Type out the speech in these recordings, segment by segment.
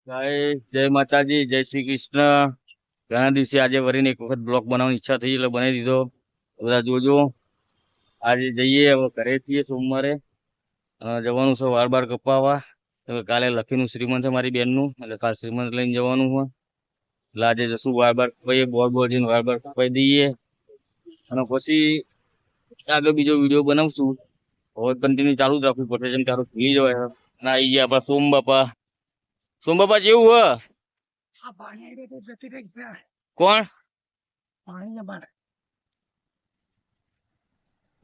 Guys જય માતાજી, જય શ્રી કૃષ્ણ. ઘણા દિવસે આજે વરીને એક વખત બ્લોગ બનાવવાની ઈચ્છા થઈ એટલે બનાવી દીધો. બધા જોજો. આજે જઈએ, હવે ઘરે છીએ સોમવારે. જવાનું છે વાળ બાર કપાવવા. હવે કાલે લખીનું શ્રીમંત છે મારી બેનનું, એટલે કાલે શ્રીમંત લઈને જવાનું હોય. એટલે આજે જશું વાળ બાર કપાઈએ, બોર જઈને વાળ બાર કપાઈ દઈએ, અને પછી આગળ બીજો વિડીયો બનાવશું. હવે કન્ટિન્યુ ચાલુ જ રાખવું પડશે, જેમ કે સારું ભૂલી જવાય. અને આવી ગયા આપણા સોમ બાપા. સોમ બાપા જેવું હ કોણ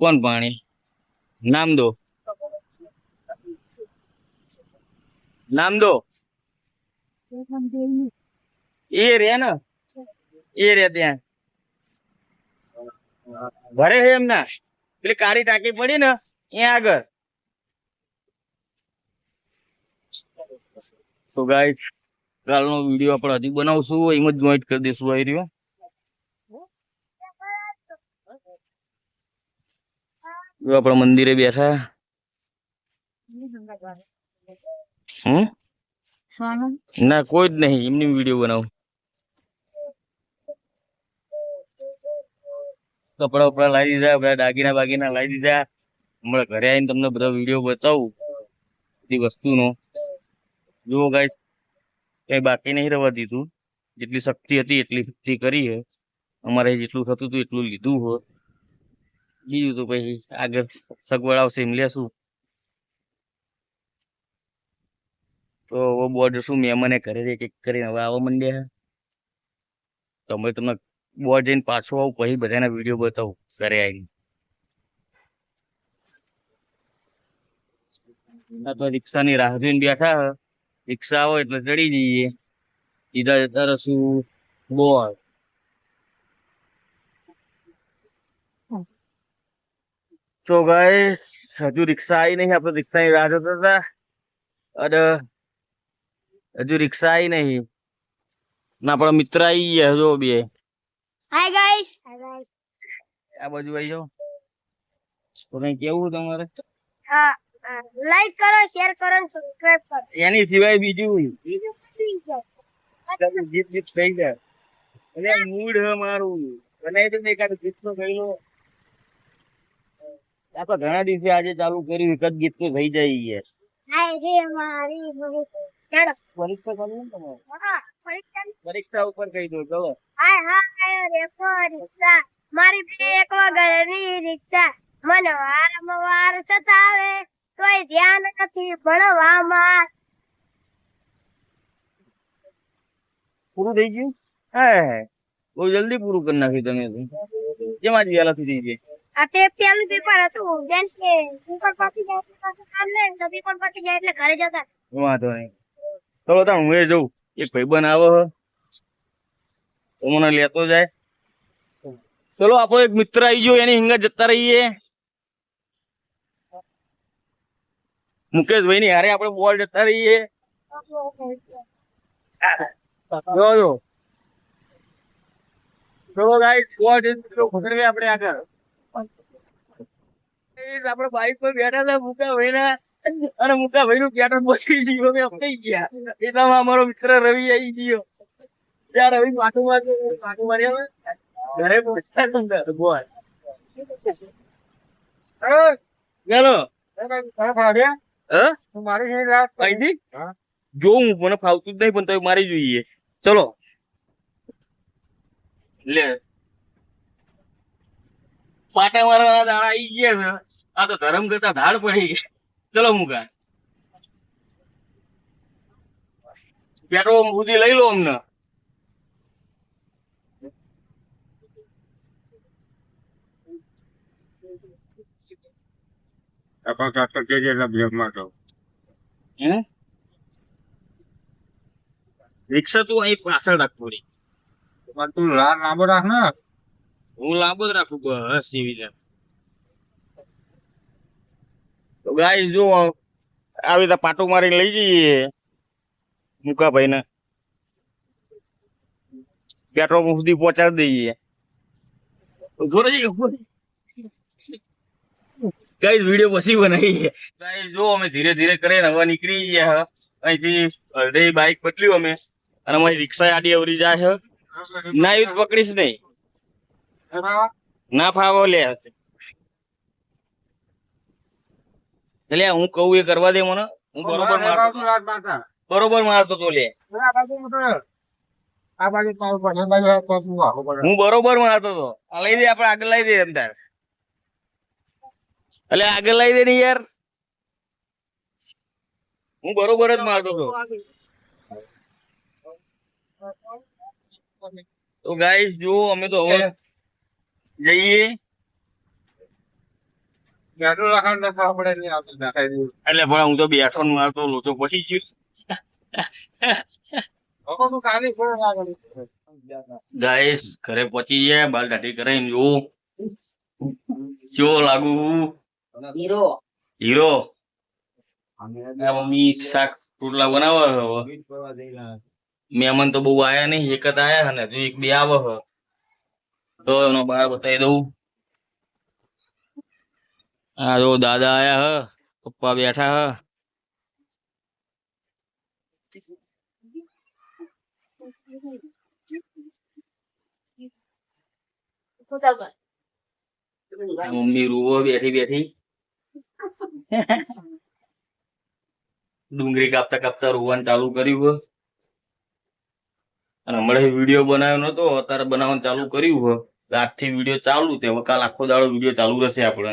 કોણ પાણી નામ દો, નામ દો. એ રે ને, એ રે ત્યાં ભરે છે એમના. પેલી કાળી ટાંકી પડી ને ત્યાં આગળ. તો ગાઈસ કાલનો વિડીયો આપણે હજી બનાવશું, એમ જ જોઈન્ટ કરી દઈશું. આવી રહ્યો જો આપણા મંદિરે બેઠા. ના કોઈ જ નહીં, એમની વિડીયો બનાવું. કપડા વપડા લાવી દીધા, બધા દાગીના બાગીના લાવી દીધા. હમણાં ઘરે આવીને તમને બધા વિડીયો બતાવું બધી વસ્તુનો. જુઓ ગાઈસ, કઈ બાકી નહીં રહેવા દીધું. જેટલી શક્તિ હતી એટલી શક્તિ કરી છે. અમારે જેટલું થતું હતું એટલું લીધું હોય. બીજું તો પછી આગળ સગવડ આવશે એમ લેશું. તો હવે બોર્ડ શું મહેમાને ઘરે એક કરીને હવે આવવા માંડ્યા. તો અમે તમને બોર્ડ જઈને પાછો આવું, પછી બધાના વિડીયો બતાવું ઘરે આવીને. તો રિક્ષાની રાહ જોઈને બેઠા. રિક્ષા આવે એટલે ચડી જઈએ. સીધા જતા રશું બોર્ડ. તો ગાઈસ હજુ રિક્ષા આવી નહીં, આપણે રિક્ષાની રાહ જોતા હતા. અને હજુ રિક્ષા આવી નહીં ના, આપણા મિત્ર આવી ગયા જો બે. હાય ગાઈસ, આ બાજુ આવી જાઓ. તો કઈ કેવું તમારે? લાઈક કરો, શેર કરો અને સબસ્ક્રાઇબ કરો. એની સિવાય બીજું ગીત ગીત થઈ જાય. અરે મૂડ હે મારું, બનાવી તો એકાદ ગીત તો કહી લો. આપણે ઘણા દિવસે આજે ચાલુ કર્યું, એક જ ગીત તો થઈ જાય યાર. હાય રે મારી બહુ ચાલો પરીક્ષા ચાલુ ને તમારે? હા પરીક્ષા. પરીક્ષા ઉપર કહી દો ચલો. હાય હાય રેખો રિક્ષા, મારી બે એક વગરની રિક્ષા, મને વારંવાર સતાવે તોય ધ્યાન નથી ભણવામાં. પૂરું થઈ ગયું? હા, બહુ જલ્દી પૂરું કરી નાખ્યું તમે તો. કેમ આજે વહેલાથી થઈ જાય? આ તે પેલું પેપર હતું, જેન્સ કે પેપર પતી જાય એટલે પાછું કામ લે, તો પેપર પતી જાય એટલે ઘરે જતા. વાંધો નહીં, ચલો તાણ હું એ જઉં. એક ભાઈબંધ આવે હે, તો મને લેતો જાય. ચલો આપણો એક મિત્ર આવી ગયો, એની હિંગા જતા રહીએ. મુકેશભાઈ ની હારે આપણે બોલ જતા રહીએ. જો જો ચલો ગાઈસ, બોલ ખસેડવે આપણે આગળ. આપણે બાઈક પર બેઠા હતા મુકાભાઈ ના, અને મુકાભાઈ નું પેટ્રોલ પહોંચી ગયું, અમે અપાઈ ગયા. એટલામાં અમારો મિત્ર રવિ આવી ગયો. ત્યાં રવિ પાટું મારી આવે ઘરે પહોંચ્યા. બોલ ચાલો જોઉં, મને ફાવતું જ નહીં પણ તમે મારી જોઈએ. ચલો લે, પાટા મારવાના દાડા આવી ગયા છે. આ તો ધરમ કરતા ધાડ પડી ગઈ. ચલો મુકા પેટ્રોલ સુધી લઈ લો અમને. રિક્ષા તું અહીં પાછળ રાખ થોડી. તું લાંબો રાખ ને. હું લાંબો જ રાખું બસ એવી રીતે. તો ગાય જો આવી રીતે પાટું મારીને લઈ જઈએ મુકાભાઈ ને, પેટ્રોલ પંપ સુધી પહોંચાડી દઈએ. જોડે જઈએ કઈ વિડીયો પછી બનાવીએ. ગાય જો અમે ધીરે ધીરે કરીને હવે નીકળી ગયા. અહીંથી અડધે બાઈક બદલ્યું અમે અને અમારી રિક્ષા આડી અવરી જાય છે. ના એવું તો પકડીશ નહીં. ના ફાવો લે એટલે હું કહું એ કરવા દે મને. હું બરોબર મારતો તો લે. હું બરોબર મારતો તો. આ લઈ દે આપણે આગળ લઈ દે એમ તાર. એટલે આગળ લઈ દે ને યાર. હું બરોબર જ મારતો તો. તો ગાઈસ જો અમે તો હવે જઈએ. એટલે પણ હું તો બેઠો ને મારતો લોચો પડી ગયો. ગાઈસ ઘરે પહોંચી ગયા બાલ દાઢી કરાઈને જો કેવો લાગુ હીરો. મમ્મી શાક રોટલા બનાવે હવે. મહેમાન તો બહુ આયા નહીં, એક જ આયા ને હજુ એક બે આવે છે તો એનો બહાર બતાવી દઉં. હા જો દાદા આયા હ, પપ્પા બેઠા હ. મમ્મી રૂવો બેઠી બેઠી ડુંગળી કાપતા કાપતા રૂવાનું ચાલુ કર્યું. અને હમણાં વિડીયો બનાવ્યો નતો, અત્યારે બનાવવાનું ચાલુ કર્યું. આજથી વિડીયો ચાલુ તે હવે કાલ આખો દાડો વિડીયો ચાલુ રહેશે. આપણે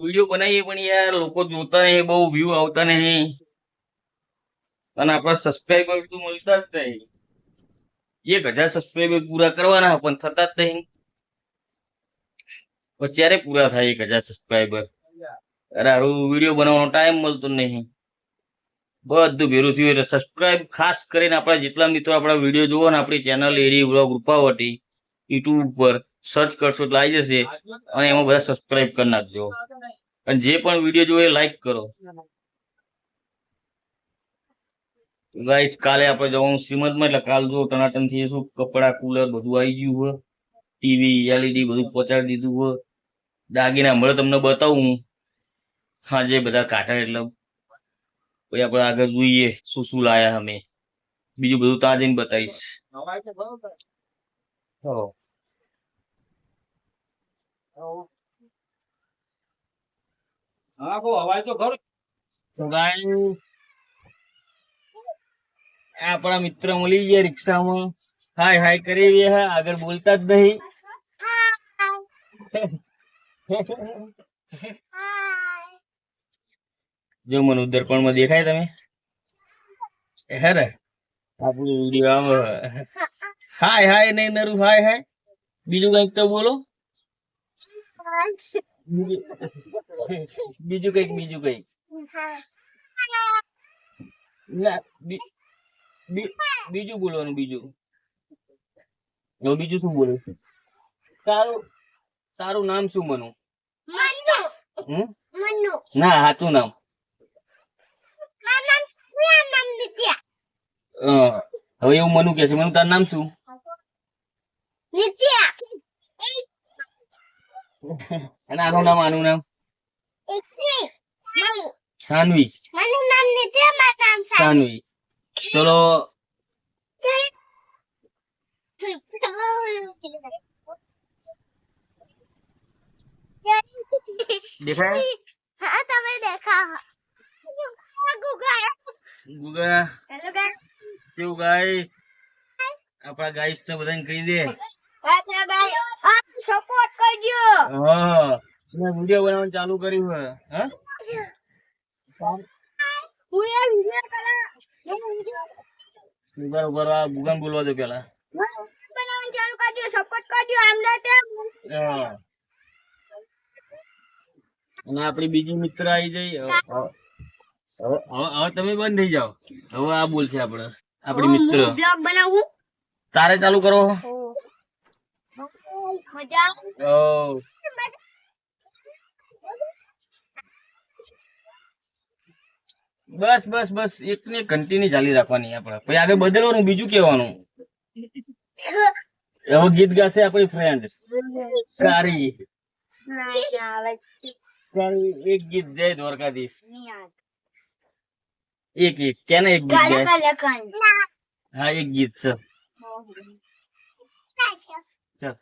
વિડીયો બનાવીએ પણ યાર લોકો જોતા નહીં, બહુ વ્યૂ આવતા નહીં અને આપણા સબસ્ક્રાઈબર તો મળતા જ નહીં. 1000 સબસ્ક્રાઈબર પૂરા કરવાના પણ થતા જ નહીં. ક્યારે પૂરા થાય 1000 સબસ્ક્રાઈબર? અરે હારું વિડીયો બનાવવાનો ટાઈમ મળતો નહીં. બધું ભેરું થયું એટલે સબસ્ક્રાઈબ ખાસ કરીને આપણા જેટલા મિત્રો આપણા વિડીયો જોવો ને આપણી ચેનલ એરી વ્લોગ રૂપાવટી યુટ્યુબ ઉપર સર્ચ કરશો એટલે આવી જશે અને એમાં બધા સબસ્ક્રાઈબ કરી નાખજો. અને જે પણ વિડીયો જોવો એ લાઈક કરો. ગાઈસ કાલે આપણે જવાનું શ્રીમંતમાં એટલે કાલ જો ટનાટન થી શું કપડા કુલર બધું આવી ગયું હોય, ટીવી એલઈડી બધું પહોંચાડી દીધું હોય. દાગીના મળે તમને બતાવું હા જે બધા કાઢા એટલે પછી આપણે આગળ જોઈએ શું શું લાયા અમે. બીજું બધું ત્યાં જઈને બતાવીશ. આપણા મિત્ર મળી ગયા રિક્ષામાં. હાય હાય કરી રહ્યા, આગળ બોલતા જ નહીં. જો મને દર્પણ માં દેખાય તમે હે ને આપણું વિડીયો આવે. હાય હાય નહીં નરું હાય હાય. બીજું કઈક તો બોલો. બીજું કઈક ના બીજું બોલવાનું. બીજું શું બોલે છે? તારું નામ શું? મનુ? ના સાચું નામ? હવે એવું મનુ કે છે. મનુ તારું નામ શું? અને આનું નામ? સાનવી. સાનવી. ચલો દેખાય? હા તમે દેખા. ગુગા હેલો ગાઈસ. કેવું ગાઈસ? આપણા ગાઈસ તો બધાને કહી દે. Hello guys. આપ સપોર્ટ કરજો. હા મેં વિડિયો બનાવવાનું ચાલુ કર્યું છે. હા હું એ વિડિયો કરા. ઉભર ગુગન બોલવા દો પેલા. બનાવવાનું ચાલુ કરજો, સપોર્ટ કરજો. આમને તેમ. હા અને આપણી બીજી મિત્ર આવી જઈ. હવે તમે બંધ થઈ જાઓ. હવે આ બોલ છે આપણી મિત્ર. બ્લોગ બનાવું તારે ચાલુ કરો. મજા. બસ એક ને કન્ટિન્યુ ચાલી રાખવાની આપણે. પછી આગળ બદલવાનું, બીજું કેવાનું. હવે ગીત ગાશે આપણી ફ્રેન્ડ સારી. એક ગીત જય દ્વારકાધીશ એક કેને એક ગીત ગાય હા એક ગીત છે ચાલ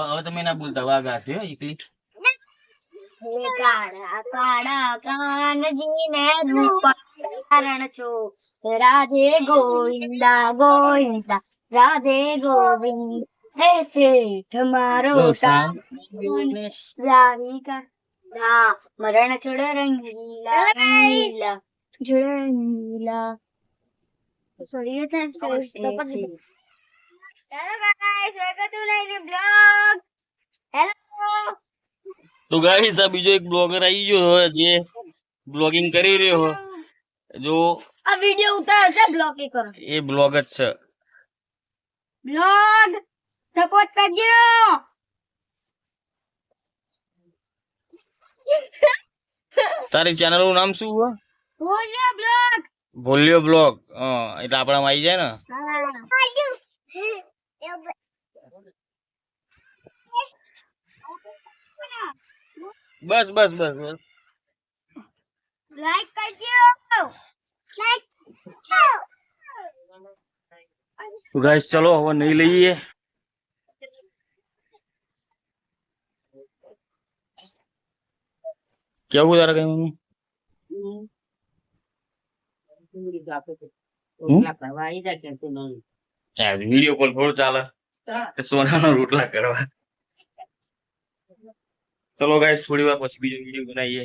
હવે તમે ના બોલતા વાગ હશે હો એકલી કાળા કાળા કાનજી ને રૂપારણ છો રાધે ગોવિંદા ગોવિંદા રાધે ગોવિંદ હે શેઠ મારો રાધિકા હા મરણ છોડ રંગીલા રંગીલા છોડ રંગીલા sorry hello guys welcome to my blog hello તો ગાઈસ આ બીજો એક બ્લોગર આવી ગયો હોય જે બ્લોગિંગ કરી રહ્યો હોય જો આ વિડિયો ઉતાર છે બ્લોગ એ કરો એ બ્લોગ જ છે બ્લોગ સપોર્ટ કરજો તારી ચેનલ નું નામ શું હોય બોલ્યો બ્લોગ ભોલ્યો બ્લોગ એટલે આપણામાં આવી જાય ને બસ બસ બસ બસ લાઈક કરજો લાઈક તો ગાઈસ ચલો હવે નહીં લઈએ કેવું તારે કઈ વિડીયો કોલ થોડું ચાલે સોના નો રોટલા કરવા ચલો ગાઈસ થોડી વાર પછી બીજો વિડીયો બનાવીએ